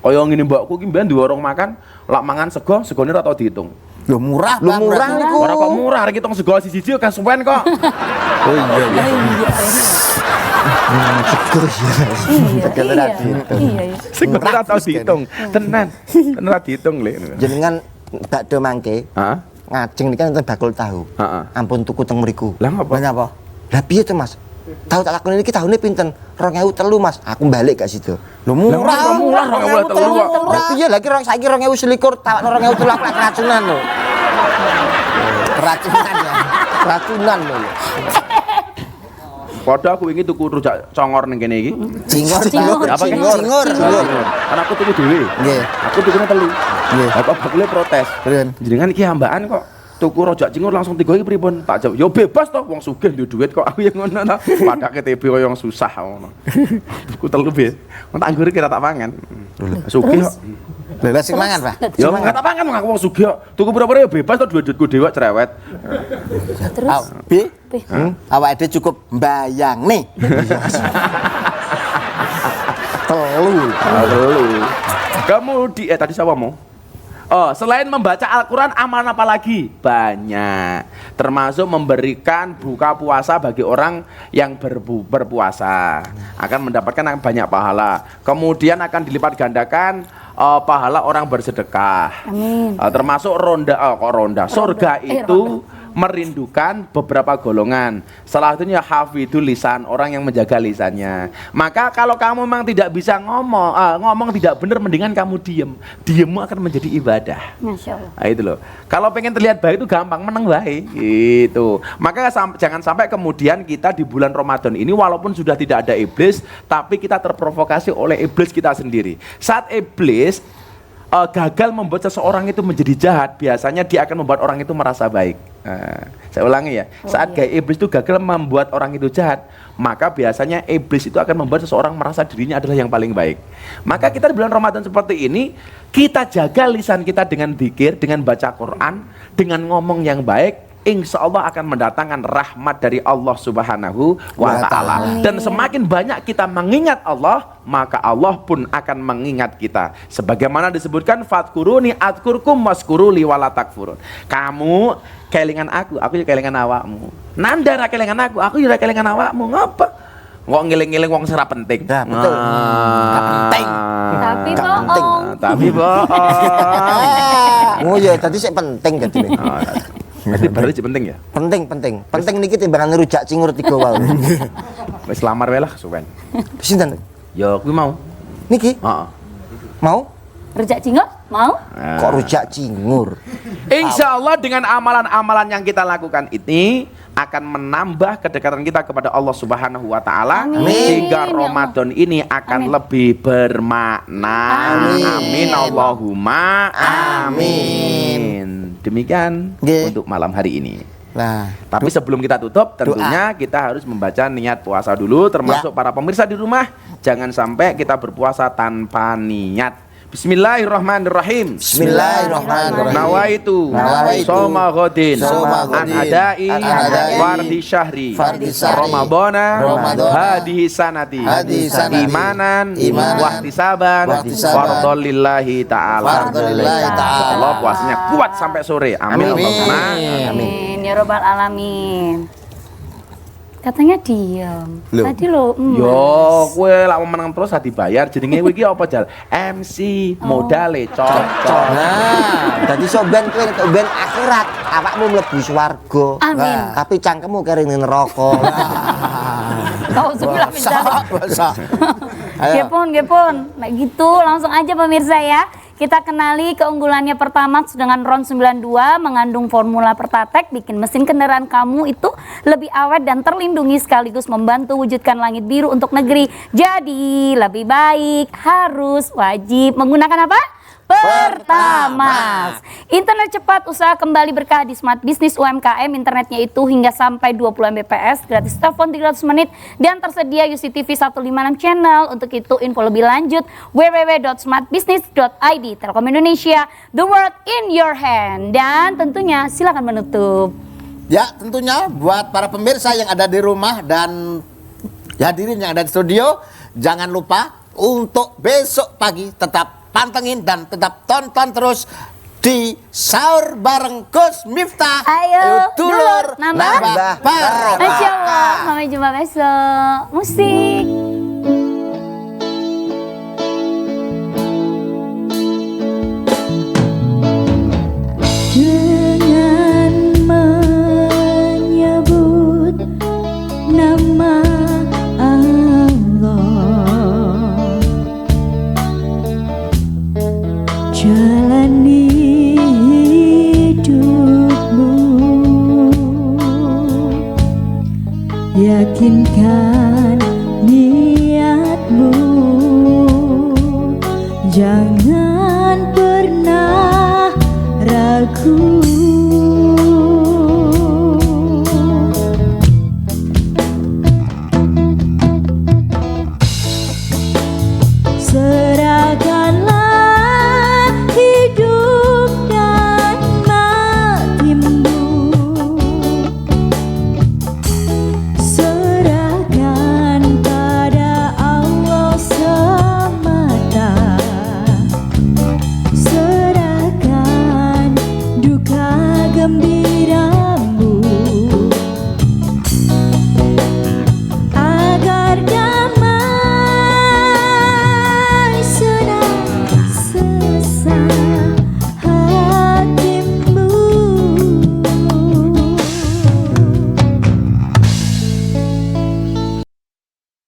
Kaya ngene mbakku ki mbiyen duwe orang makan, lak mangan sego, segone ora tau diitung. Lho murah, Lu murah niku. Ora kok murah, arek hitung sego siji-siji kesuwen kok. Oh iya. Sego ora tau diitung. Tenan ora diitung lho. Jenengan bakdo mangke. Heeh. Ngajeng niki enten bakul tahu. Heeh. Ampun tuku teng mriku. Lah ngapa? Lah napa? Lah piye to Mas? Tahu tak lakoni iki tahune pinten? 2003 Mas. Aku balik gak situ. Lho murah. Murah 2003 kok. Lah piye lagi saiki 2021 tawakno 2003 aku keracunan lho. Keracunan ya. Keracunan lho. Padha aku wingi tuku rujak congor ning kene iki. Cingur. Apa iki? Cingur. Kan aku tuku dhewe. Nggih. Aku tukune 3. Nggih. Apa bakule protes. Keren. Jenengan iki hambaan kok. Tuku rojak cingur langsung 3 iki pripun? Tak jawab, ya bebas toh wong sugih duwe duit kok. Aku yang ngono to. Padake TB koyo yang susah ngono. Tuku 3 be. Wong tak anggure kira tak mangan. Sugih kok. Lah sing mangan, Pak. Ya enggak tak mangan wong aku wong sugih kok. Tuku pira-pira ya bebas toh duitku dhewe cerewet. Terus Bi. Awake dhewe cukup mbayang nih. Telu. Kemudian tadi siapa mau? Oh, selain membaca Al-Quran, amalan apa lagi? Banyak. Termasuk memberikan buka puasa bagi orang yang berpuasa. Akan mendapatkan banyak pahala. Kemudian akan dilipat gandakan pahala orang bersedekah. Amin. Termasuk ronda. Surga itu merindukan beberapa golongan. Salah satunya hafidul lisan, orang yang menjaga lisannya. Maka kalau kamu memang tidak bisa ngomong tidak benar, mendingan kamu diem. Diemmu akan menjadi ibadah. Masya Allah. Nah, itu loh. Kalau pengen terlihat baik itu gampang, meneng baik. Itu. Maka jangan sampai kemudian kita di bulan Ramadan ini walaupun sudah tidak ada iblis, tapi kita terprovokasi oleh iblis kita sendiri. Saat iblis gagal membuat seseorang itu menjadi jahat, biasanya dia akan membuat orang itu merasa baik. Saya ulangi ya, saat iblis itu gagal membuat orang itu jahat, maka biasanya iblis itu akan membuat seseorang merasa dirinya adalah yang paling baik. Maka kita di bulan Ramadan seperti ini, kita jaga lisan kita dengan zikir, dengan baca Quran, dengan ngomong yang baik. Insya Allah akan mendatangkan rahmat dari Allah Subhanahu wa Ta'ala. Dan semakin banyak kita mengingat Allah, maka Allah pun akan mengingat kita. Sebagaimana disebutkan, fadkuruni adkurkum waskuruli wala takfurun. Kamu kelingan aku juga kelingan awakmu. Nanda ra kelingan aku juga kelingan awakmu. Ngapa? Kok ngiling-ngiling wong sira penting. Nah, betul. Penting. Tapi bohong. Oh iya, tadi saya penting jadi. Jadi berarti penting ya? Penting niki timbangan rujak cingur 3 wae. Wis lamar wae lah suwen. Sinten? Ya kuwi mau. Niki Heeh. mau? Rujak cingur? Mau? Kok rujak cingur? Insya Allah dengan amalan-amalan yang kita lakukan ini akan menambah kedekatan kita kepada Allah Subhanahu wa Ta'ala, Amin. sehingga Ya Allah. Ramadan ini akan Amin. lebih bermakna. Amin. Amin. Allahumma amin. Demikian Nggih. untuk malam hari ini. Nah, Tapi sebelum kita tutup, tentunya kita harus membaca niat puasa dulu, termasuk para pemirsa di rumah. Jangan sampai kita berpuasa tanpa niat. Bismillahirrahmanirrahim. Bismillahirrahmanirrahim. Nawaitu Nawaitu Soma Godin Soma An Godin adai An adai Fardi syahri Fardi syahri Ramadana Ramadana Hadihi sanati Hadihi sanati Imanan Imanan Wahtisaban Wahtisaban Fardolillahi ta'ala. Fardolillahi ta'ala. Allah puasanya kuat sampai sore. Amin. Amin. Allahumma Amin. Ya Rabbal Alamin. Katanya diam. Loh. Tadi lo. Yo, kowe lak mau menang terus dibayar. Jenenge kowe iki apa Jal? MC modale cocok. Nah, dadi soben kowe nek ben akhirat, awakmu mlebu swarga. Amin. Tapi cangkemmu kering ning neraka. Kau sebelah mencari. Bahasa. Ayo. Gepon. Nah gitu, langsung aja pemirsa ya. Kita kenali keunggulannya Pertamax dengan RON 92 mengandung formula Pertatek, bikin mesin kendaraan kamu itu lebih awet dan terlindungi sekaligus membantu wujudkan langit biru untuk negeri. Jadi lebih baik harus wajib menggunakan apa? Pertamax. Internet cepat, usaha kembali berkah di Smart Business UMKM. Internetnya itu hingga sampai 20 Mbps, gratis telepon 300 menit, dan tersedia UCTV 156 channel. Untuk itu info lebih lanjut www.smartbusiness.id. Telkom Indonesia, the world in your hand. Dan tentunya silakan menutup. Ya, tentunya buat para pemirsa yang ada di rumah dan hadirin yang ada di studio, jangan lupa untuk besok pagi tetap pantengin dan tetap tonton terus di Sahur bareng Gus Miftah. Ayo, dulur nambah barokah. Insya Allah, sampai jumpa besok. Musik. Dengan menyebut nama Allah, jalani hidupmu, yakinkan niatmu, jangan pernah ragu.